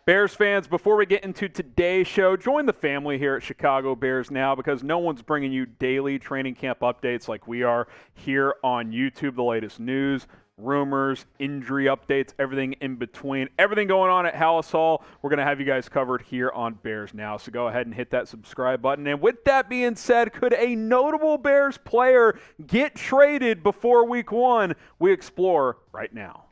Bears fans, before we get into today's show, join the family here at Chicago Bears Now because no one's bringing you daily training camp updates like we are here on YouTube. The latest news, rumors, injury updates, everything in between, everything going on at Hallis Hall. We're going to have you guys covered here on Bears Now, so go ahead and hit that subscribe button. And with that being said, could a notable Bears player get traded before Week 1? We explore right now.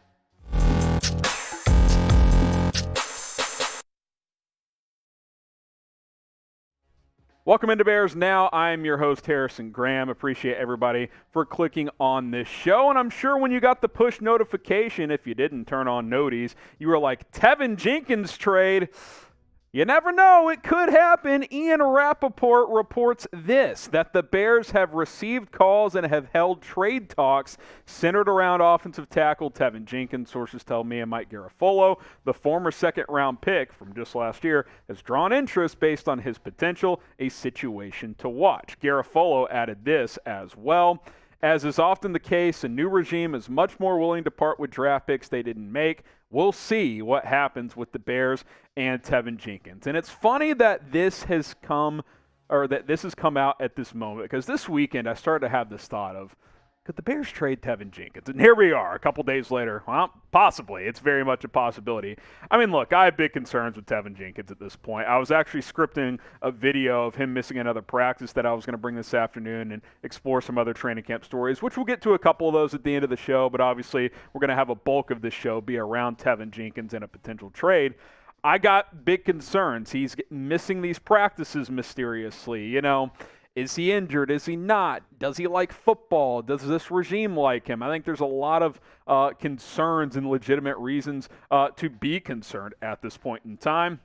Welcome into Bears Now. I'm your host, Harrison Graham. Appreciate everybody for clicking on this show. And I'm sure when you got the push notification, if you didn't turn on noties, you were like, Tevin Jenkins trade. You never know. It could happen. Ian Rapoport reports this, that the Bears have received calls and have held trade talks centered around offensive tackle Tevin Jenkins. Sources tell me and Mike Garafolo, the former second-round pick from just last year, has drawn interest based on his potential, a situation to watch. Garafolo added this as well. As is often the case, a new regime is much more willing to part with draft picks they didn't make. We'll see what happens with the Bears and Tevin Jenkins. And it's funny that this has come out at this moment, because this weekend I started to have this thought of, could the Bears trade Tevin Jenkins? And here we are a couple days later. Well, possibly. It's very much a possibility. I mean, look, I have big concerns with Tevin Jenkins at this point. I was actually scripting a video of him missing another practice that I was going to bring this afternoon and explore some other training camp stories, which we'll get to a couple of those at the end of the show. But obviously, we're going to have a bulk of this show be around Tevin Jenkins and a potential trade. I got big concerns. He's missing these practices mysteriously. You know, is he injured? Is he not? Does he like football? Does this regime like him? I think there's a lot of concerns and legitimate reasons to be concerned at this point in time.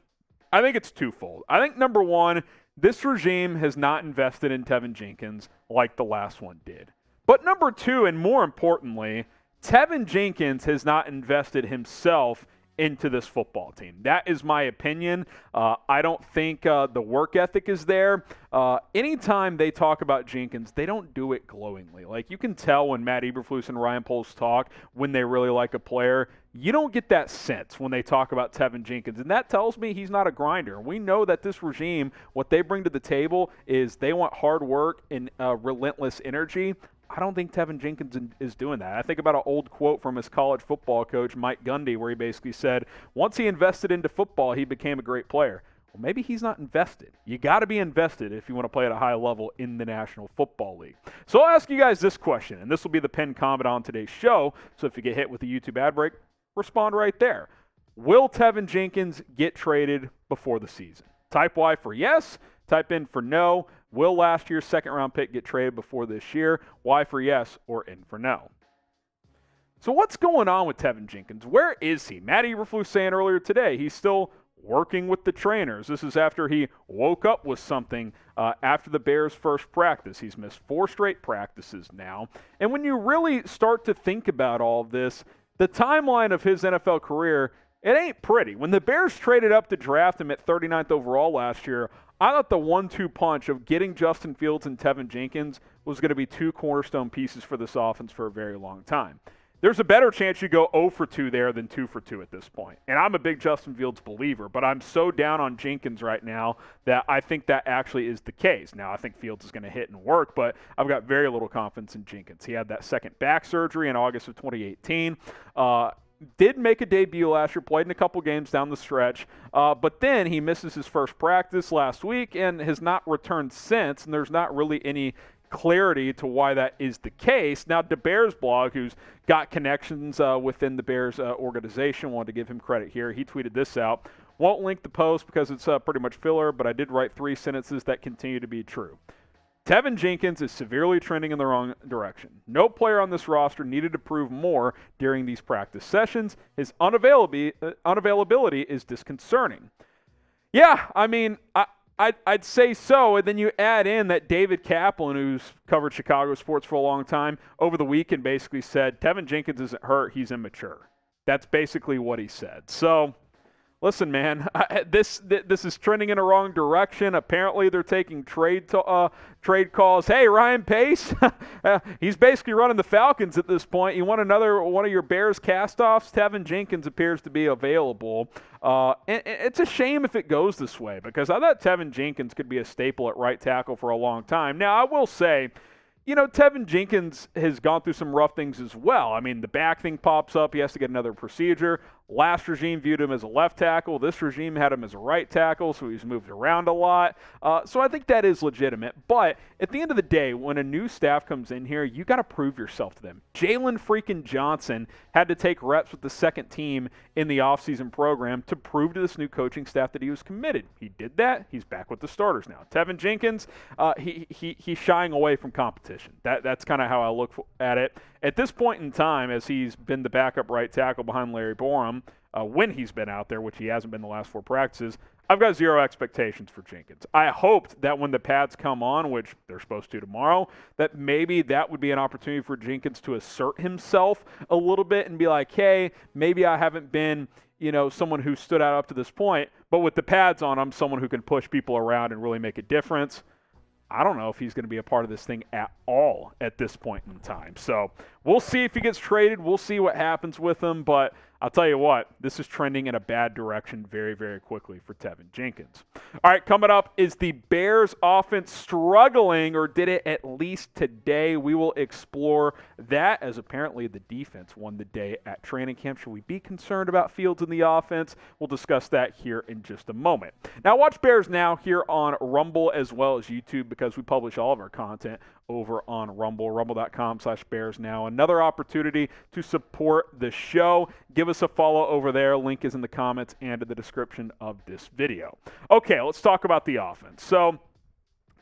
I think it's twofold. I think, number one, this regime has not invested in Tevin Jenkins like the last one did. But number two, and more importantly, Tevin Jenkins has not invested himself into this football team. That is my opinion. I don't think the work ethic is there. Anytime they talk about Jenkins, they don't do it glowingly. Like, you can tell when Matt Eberflus and Ryan Poles talk when they really like a player. You don't get that sense when they talk about Tevin Jenkins, and that tells me he's not a grinder. We know that this regime, what they bring to the table is they want hard work and relentless energy. I don't think Tevin Jenkins is doing that. I think about an old quote from his college football coach, Mike Gundy, where he basically said, once he invested into football, he became a great player. Well, maybe he's not invested. You got to be invested if you want to play at a high level in the National Football League. So I'll ask you guys this question, and this will be the pinned comment on today's show. So if you get hit with a YouTube ad break, respond right there. Will Tevin Jenkins get traded before the season? Type Y for yes. Type in for no. Will last year's second-round pick get traded before this year? Y for yes or N for no. So what's going on with Tevin Jenkins? Where is he? Matt Eberflus saying earlier today he's still working with the trainers. This is after he woke up with something after the Bears' first practice. He's missed 4 straight practices now. And when you really start to think about all of this, the timeline of his NFL career, it ain't pretty. When the Bears traded up to draft him at 39th overall last year, I thought the 1-2 punch of getting Justin Fields and Tevin Jenkins was going to be 2 cornerstone pieces for this offense for a very long time. There's a better chance you go 0 for 2 there than 2 for 2 at this point. And I'm a big Justin Fields believer, but I'm so down on Jenkins right now that I think that actually is the case. Now, I think Fields is going to hit and work, but I've got very little confidence in Jenkins. He had that second back surgery in August of 2018. Did make a debut last year, played in a couple games down the stretch, but then he misses his first practice last week and has not returned since, and there's not really any clarity to why that is the case. Now, the Bears blog, who's got connections within the Bears organization, wanted to give him credit here. He tweeted this out. Won't link the post because it's pretty much filler, but I did write 3 sentences that continue to be true. Tevin Jenkins is severely trending in the wrong direction. No player on this roster needed to prove more during these practice sessions. His unavailability is disconcerting. Yeah, I mean, I'd say so. And then you add in that David Kaplan, who's covered Chicago sports for a long time, over the weekend basically said, Tevin Jenkins isn't hurt, he's immature. That's basically what he said. So listen, man, this is trending in the wrong direction. Apparently, they're taking trade calls. Hey, Ryan Pace, he's basically running the Falcons at this point. You want another one of your Bears castoffs? Tevin Jenkins appears to be available. And it's a shame if it goes this way because I thought Tevin Jenkins could be a staple at right tackle for a long time. Now, I will say, Tevin Jenkins has gone through some rough things as well. I mean, the back thing pops up. He has to get another procedure. Last regime viewed him as a left tackle. This regime had him as a right tackle, so he's moved around a lot. So I think that is legitimate. But at the end of the day, when a new staff comes in here, you got to prove yourself to them. Jalen freaking Johnson had to take reps with the second team in the offseason program to prove to this new coaching staff that he was committed. He did that. He's back with the starters now. Tevin Jenkins, he's shying away from competition. That's kind of how I look at it. At this point in time, as he's been the backup right tackle behind Larry Borum, when he's been out there, which he hasn't been the last 4 practices, I've got zero expectations for Jenkins. I hoped that when the pads come on, which they're supposed to tomorrow, that maybe that would be an opportunity for Jenkins to assert himself a little bit and be like, hey, maybe I haven't been, someone who stood out up to this point, but with the pads on, I'm someone who can push people around and really make a difference. I don't know if he's going to be a part of this thing at all at this point in time. So we'll see if he gets traded. We'll see what happens with him. But I'll tell you what, this is trending in a bad direction very, very quickly for Tevin Jenkins. All right, coming up is the Bears offense struggling, or did it at least today? We will explore that, as apparently the defense won the day at training camp. Should we be concerned about Fields in the offense? We'll discuss that here in just a moment. Now, watch Bears Now here on Rumble as well as YouTube, because we publish all of our content over on Rumble, rumble.com/BearsNow. Another opportunity to support the show. Give us a follow over there. Link is in the comments and in the description of this video. Okay, let's talk about the offense. So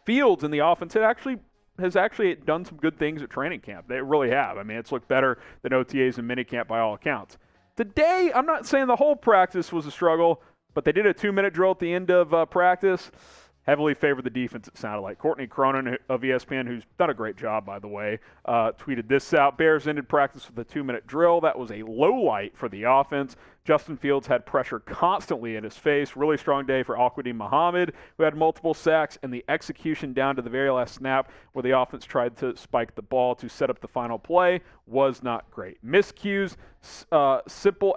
Fields in the offense has actually done some good things at training camp. They really have. I mean, it's looked better than OTAs and minicamp by all accounts. Today, I'm not saying the whole practice was a struggle, but they did a 2-minute drill at the end of practice. Heavily favored the defense, it sounded like. Courtney Cronin of ESPN, who's done a great job, by the way, tweeted this out. Bears ended practice with a 2-minute drill. That was a low light for the offense. Justin Fields had pressure constantly in his face. Really strong day for Al-Quadin Muhammad, who had multiple sacks, and the execution down to the very last snap where the offense tried to spike the ball to set up the final play was not great. Miscues, simple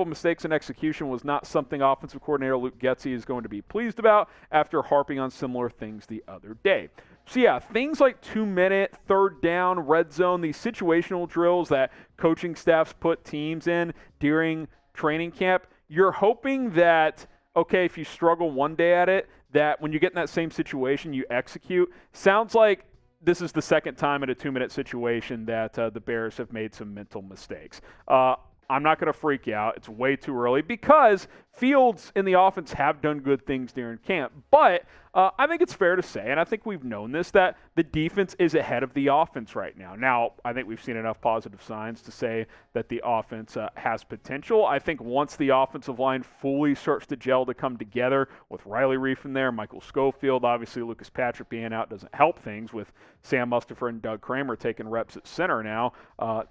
mistakes in execution was not something offensive coordinator Luke Getsy is going to be pleased about after harping on similar things the other day. So yeah, things like 2-minute, third down, red zone, these situational drills that coaching staffs put teams in during training camp, you're hoping that, okay, if you struggle one day at it, that when you get in that same situation, you execute. Sounds like this is the second time in a 2-minute situation that the Bears have made some mental mistakes. I'm not going to freak out. It's way too early because Fields in the offense have done good things during camp. But I think it's fair to say, and I think we've known this, that the defense is ahead of the offense right now. Now, I think we've seen enough positive signs to say that the offense has potential. I think once the offensive line fully starts to gel to come together with Riley Reef in there, Michael Schofield, obviously Lucas Patrick being out doesn't help things with Sam Mustipher and Doug Kramer taking reps at center now.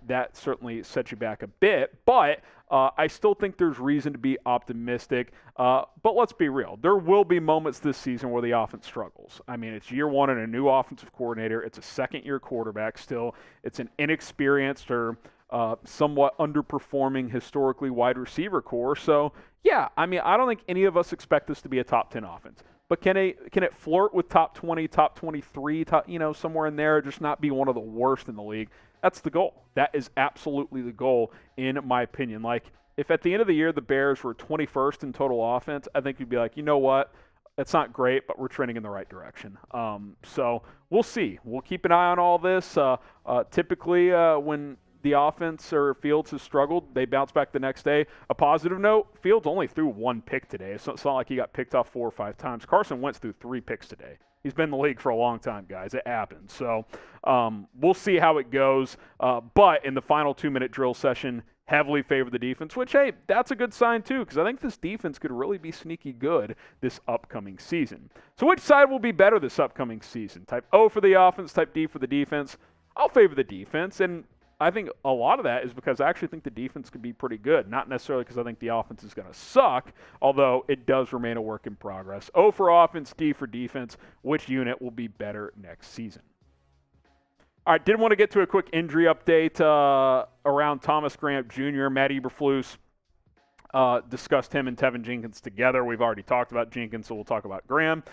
That certainly sets you back a bit. But I still think there's reason to be optimistic. But let's be real. There will be moments this season where the offense struggles. I mean, it's year one and a new offensive coordinator. It's a second-year quarterback still. It's an inexperienced or somewhat underperforming historically wide receiver core. So, yeah, I mean, I don't think any of us expect this to be a top 10 offense. But can it flirt with top 20, top 23, somewhere in there, just not be one of the worst in the league? That's the goal. That is absolutely the goal, in my opinion. Like, if at the end of the year the Bears were 21st in total offense, I think you'd be like, you know what? It's not great, but we're trending in the right direction. So we'll see. We'll keep an eye on all this. Typically, when the offense or Fields has struggled, they bounce back the next day. A positive note, Fields only threw 1 pick today. So it's not like he got picked off 4 or 5 times. Carson Wentz threw 3 picks today. He's been in the league for a long time, guys. It happens. So we'll see how it goes. But in the final 2-minute drill session, heavily favored the defense, which, hey, that's a good sign too, because I think this defense could really be sneaky good this upcoming season. So which side will be better this upcoming season? Type O for the offense, type D for the defense. I'll favor the defense, and I think a lot of that is because I actually think the defense could be pretty good. Not necessarily because I think the offense is going to suck, although it does remain a work in progress. O for offense, D for defense. Which unit will be better next season? All right, did want to get to a quick injury update around Thomas Graham Jr., Matt Eberflus. Discussed him and Tevin Jenkins together. We've already talked about Jenkins, so we'll talk about Graham.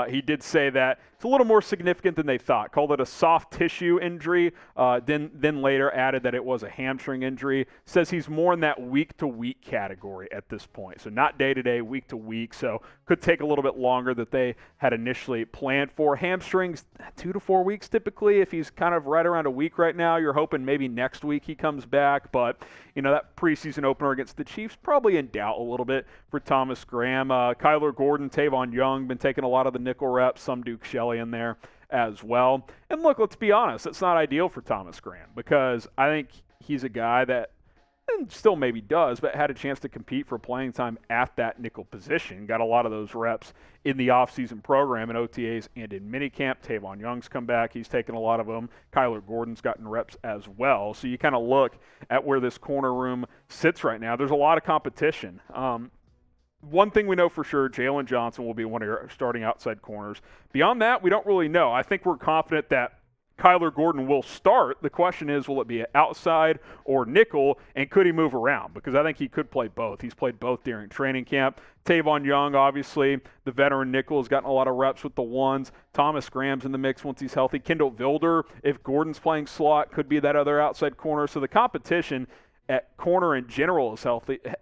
He did say that it's a little more significant than they thought. Called it a soft tissue injury, then later added that it was a hamstring injury. Says he's more in that week-to-week category at this point. So not day-to-day, week-to-week. So could take a little bit longer than they had initially planned for. Hamstrings, 2 to 4 weeks typically. If he's kind of right around a week right now, you're hoping maybe next week he comes back. But, that preseason opener against the Chiefs probably in doubt a little bit for Thomas Graham. Kyler Gordon, Tavon Young, been taking a lot of the nickel reps, some Duke Shelley in there as well. And look, let's be honest, it's not ideal for Thomas Graham because I think he's a guy that, and still maybe does, but had a chance to compete for playing time at that nickel position. Got a lot of those reps in the offseason program in OTAs and in minicamp. Tavon Young's come back. He's taken a lot of them. Kyler Gordon's gotten reps as well. So you kind of look at where this corner room sits right now. There's a lot of competition. One thing we know for sure, Jalen Johnson will be one of your starting outside corners. Beyond that, we don't really know. I think we're confident that Kyler Gordon will start. The question is, will it be outside or nickel, and could he move around? Because I think he could play both. He's played both during training camp. Tavon Young, obviously, the veteran nickel, has gotten a lot of reps with the ones. Thomas Graham's in the mix once he's healthy. Kendall Vilder, if Gordon's playing slot, could be that other outside corner. So the competition at corner in general is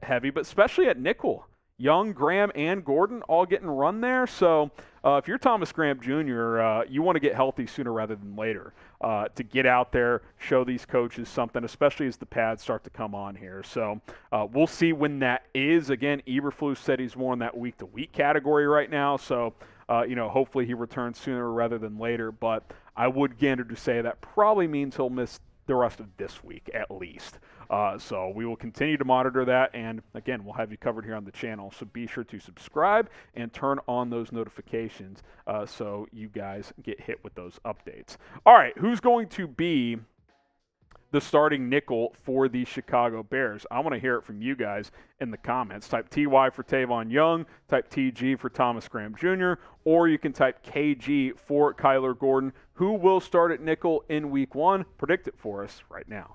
heavy, but especially at nickel. Young, Graham, and Gordon all getting run there. So if you're Thomas Graham Jr., you want to get healthy sooner rather than later to get out there, show these coaches something, especially as the pads start to come on here. So we'll see when that is. Again, Eberflus said he's more in that week-to-week category right now. So, hopefully he returns sooner rather than later. But I would gander to say that probably means he'll miss the rest of this week at least. So we will continue to monitor that, and again, we'll have you covered here on the channel. So be sure to subscribe and turn on those notifications so you guys get hit with those updates. All right, who's going to be the starting nickel for the Chicago Bears? I want to hear it from you guys in the comments. Type TY for Tavon Young, type TG for Thomas Graham Jr., or you can type KG for Kyler Gordon. Who will start at nickel in week 1? Predict it for us right now.